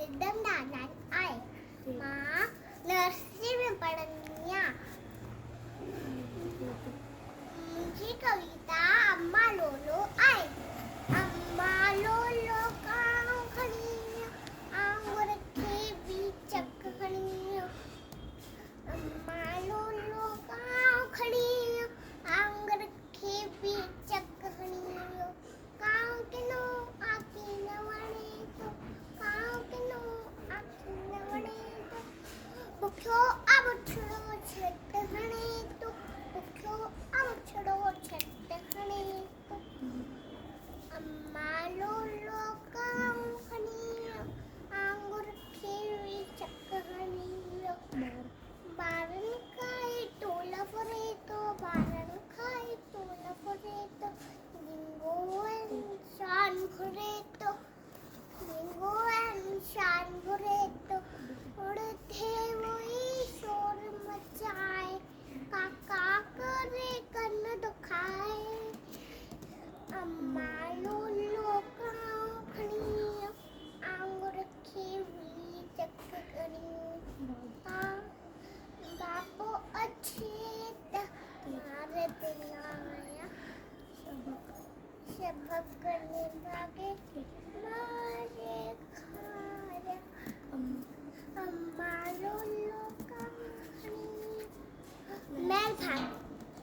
एकदम लहान आहे. नर्सरी में पढ़निया. मुझी कविता अम्मा लोलो आहे. अम्मा लोलो काव खणी आंगुर खेबी चक खणी. अम्मा लोलो काव खणी आंगुर खेबी चक खणी. काव किनो आखी नवणे तो. काव किनो आखी नवणे तो. भुख्यो आबछड़ो छट खणे तो. भुख्यो आबछड़ो छट खणे तो. अम्मा लोलो काव खणी आंगुर खेवी चक खणी. बारण काय टोला फरेतो. बारण काय टोला फरेतो. लिंगोवन शान फरेतो. लिंगोवन शान फरेतो. उड़ते वही शोर मचाए. काका करे कन दुखाए. अम्मा लोलो काव खणी आंगुर खेवी चक खणी. बापो अच्छेत भारत लाया. सबक करने भागे.